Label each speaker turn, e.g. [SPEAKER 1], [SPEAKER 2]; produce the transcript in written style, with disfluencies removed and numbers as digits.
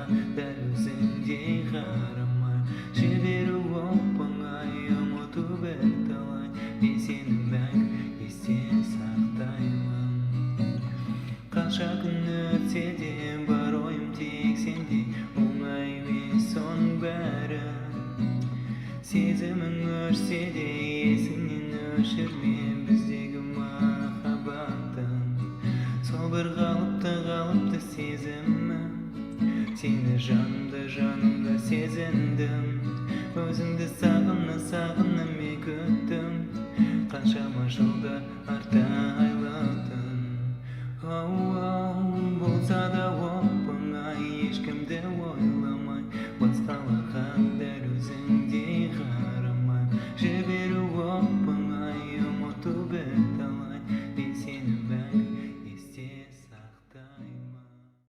[SPEAKER 1] дәл өзіңдей қарамай жіберу оп-оңай ұмыту бірталай мен сені мәңгі есте сақтаймын қанша күн өтсе де бар ойым тек сенде оңай емес соның бәрі сезімің өшсе де есіңнен өшірме біздегі махаббаттың сол бір қалыпты сезімім сені жанымда сезіндім өзіңді сағына мен күттім қаншама жылдар